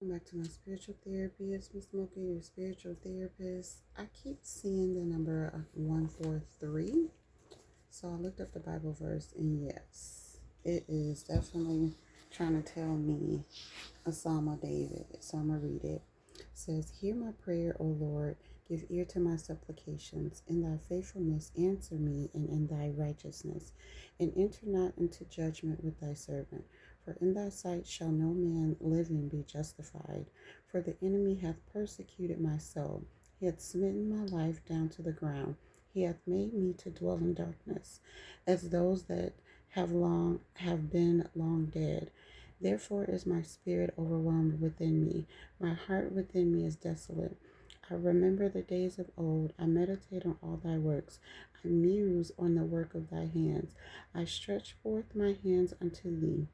Welcome back to my spiritual therapy. It's Miss Mocha, your spiritual therapist. I keep seeing the number 143. So I looked up the Bible verse, and yes, it is definitely trying to tell me a Psalm of David. So I'm going to read it. It says, "Hear my prayer, O Lord. Give ear to my supplications. In thy faithfulness answer me, and in thy righteousness. And enter not into judgment with thy servant. For in thy sight shall no man living be justified. For the enemy hath persecuted my soul. He hath smitten my life down to the ground. He hath made me to dwell in darkness, as those that have been long dead. Therefore is my spirit overwhelmed within me. My heart within me is desolate. I remember the days of old. I meditate on all thy works. I muse on the work of thy hands. I stretch forth my hands unto thee.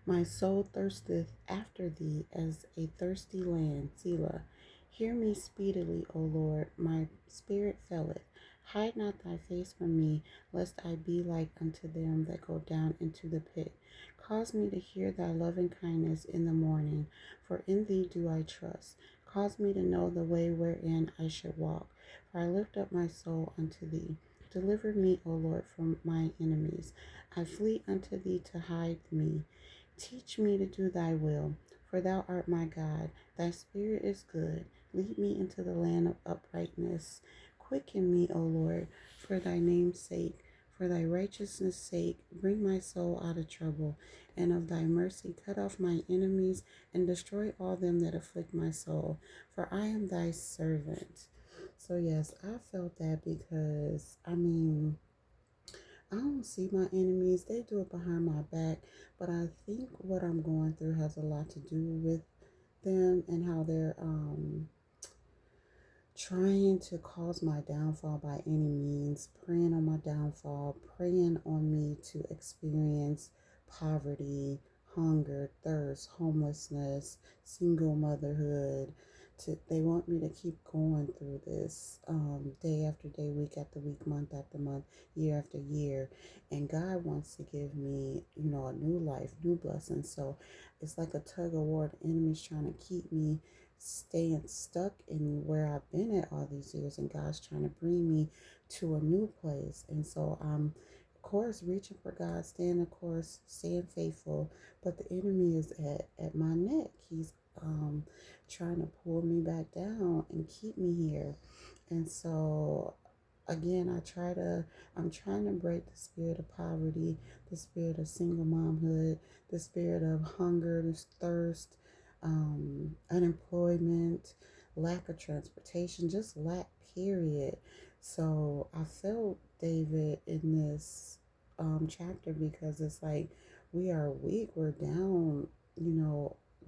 My soul thirsteth after thee as a thirsty land. Selah. Hear me speedily, O Lord. My spirit faileth. Hide not thy face from me, lest I be like unto them that go down into the pit. Cause me to hear thy loving kindness in the morning, for in thee do I trust. Cause me to know the way wherein I should walk, for I lift up my soul unto thee. Deliver me, O Lord, from my enemies. I flee unto thee to hide me. Teach me to do thy will, for thou art my God. Thy spirit is good. Lead me into the land of uprightness. Quicken me, O Lord, for thy name's sake. For thy righteousness' sake, bring my soul out of trouble, and of thy mercy cut off my enemies, and destroy all them that afflict my soul. For I am thy servant. So yes, I felt that because, I don't see my enemies. They do it behind my back. But I think what I'm going through has a lot to do with them and how they're trying to cause my downfall by any means, preying on my downfall, preying on me to experience poverty, hunger, thirst, homelessness, single motherhood. They want me to keep going through this day after day, week after week, month after month, year after year. And God wants to give me, a new life, new blessings. So it's like a tug of war. The enemy's trying to keep me staying stuck in where I've been at all these years, and God's trying to bring me to a new place. And so I'm, of course, reaching for God, staying the course, staying faithful, but the enemy is at my neck. He's trying to pull me back down and keep me here. And so again, I'm trying to break the spirit of poverty, the spirit of single momhood, the spirit of hunger, this thirst, unemployment, lack of transportation, just lack, period. So I felt David in this chapter because it's like we are weak, we're down,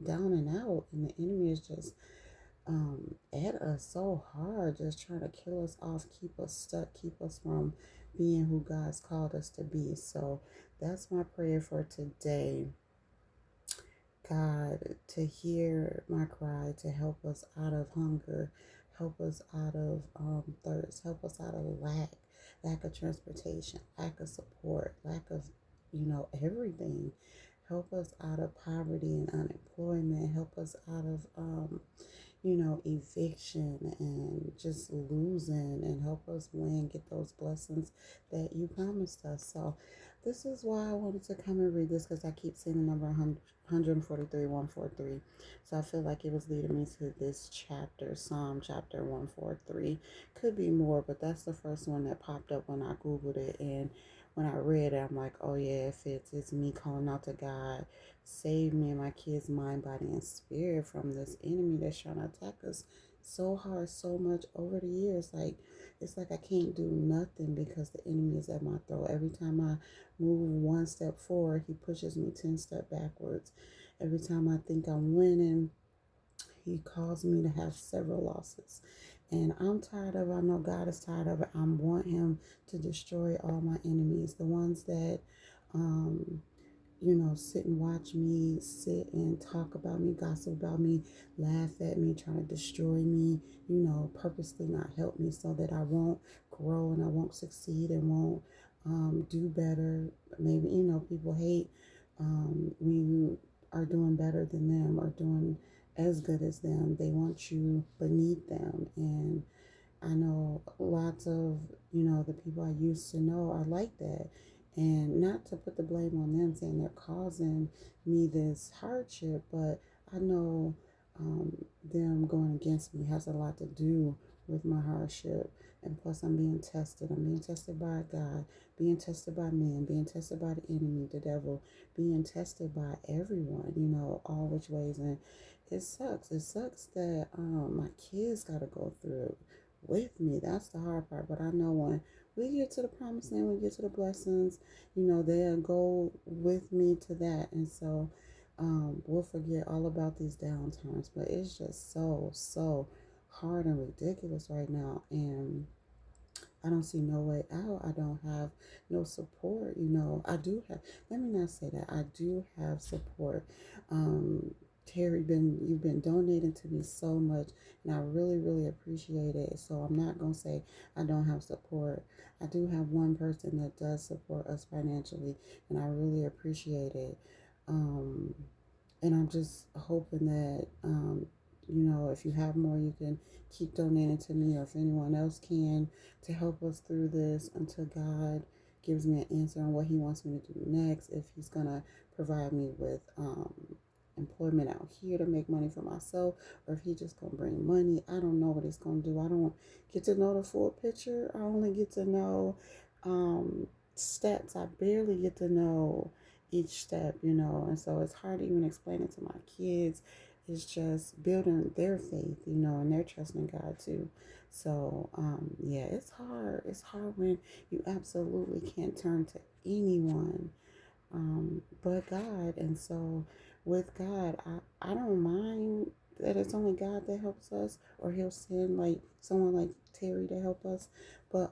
down and out, and the enemy is just at us so hard, just trying to kill us off, keep us stuck, keep us from being who God's called us to be. So that's my prayer for today. God, to hear my cry, to help us out of hunger, help us out of thirst, help us out of lack of transportation, lack of support, lack of, everything. Help us out of poverty and unemployment. Help us out of, eviction and just losing, and help us win, get those blessings that you promised us. So this is why I wanted to come and read this, because I keep seeing the number 143, 143. So I feel like it was leading me to this chapter, Psalm chapter 143. Could be more, but that's the first one that popped up when I Googled it. And when I read it, I'm like, oh yeah, it fits. It's me calling out to God. Save me and my kids' mind, body, and spirit from this enemy that's trying to attack us so hard, so much over the years. Like, it's like I can't do nothing because the enemy is at my throat. Every time I move one step forward, he pushes me 10 steps backwards. Every time I think I'm winning, he caused me to have several losses. And I'm tired of it. I know God is tired of it. I want him to destroy all my enemies, the ones that um sit and watch me, sit and talk about me, gossip about me, laugh at me, trying to destroy me, purposely not help me so that I won't grow and I won't succeed and won't do better. Maybe, people hate when you are doing better than them or doing as good as them. They want you beneath them. And I know lots of, the people I used to know are like that. And not to put the blame on them saying they're causing me this hardship, but I know them going against me has a lot to do with my hardship. And plus, I'm being tested. I'm being tested by God, being tested by men, being tested by the enemy, the devil, being tested by everyone, all which ways. And it sucks. It sucks that my kids got to go through it with me. That's the hard part. But I know when we get to the promised land, we get to the blessings, they'll go with me to that. And so we'll forget all about these downtimes. But it's just so, so hard and ridiculous right now. And I don't see no way out. I don't have no support. I do have, let me not say that. I do have support. Terry, you've been donating to me so much, and I really, really appreciate it. So I'm not gonna say I don't have support. I do have one person that does support us financially, and I really appreciate it. Um, and I'm just hoping that if you have more, you can keep donating to me, or if anyone else can, to help us through this until God gives me an answer on what He wants me to do next. If He's gonna provide me with employment out here to make money for myself, or if He just gonna bring money, I don't know what He's gonna do. I don't get to know the full picture. I only get to know stats. I barely get to know each step, and so it's hard to even explain it to my kids. It's just building their faith, and their trust in God too. So, yeah, it's hard. It's hard when you absolutely can't turn to anyone but God. And so, with God, I don't mind that it's only God that helps us, or He'll send like someone like Terry to help us. But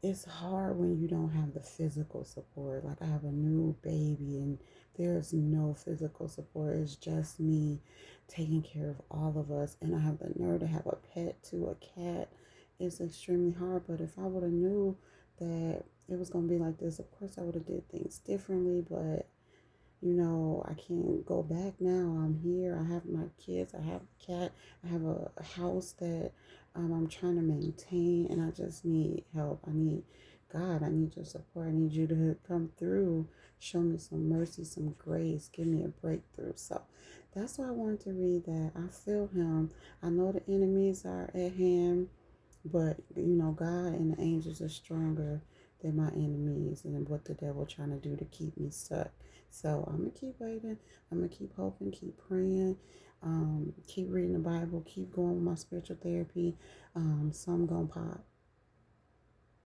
it's hard when you don't have the physical support. Like I have a new baby and there's no physical support. It's just me taking care of all of us. And I have the nerve to have a pet too, a cat. It's extremely hard. But if I would have knew that it was going to be like this, of course I would have did things differently. But I can't go back now. I'm here. I have my kids. I have a cat. I have a house that I'm trying to maintain, and I just need help. I need God. I need your support. I need you to come through, show me some mercy, some grace, give me a breakthrough. So that's why I wanted to read that. I feel Him. I know the enemies are at hand, but God and the angels are stronger than my enemies and what the devil trying to do to keep me stuck. So I'm gonna keep waiting. I'm gonna keep hoping, keep praying, keep reading the Bible, keep going with my spiritual therapy. Some gonna pop,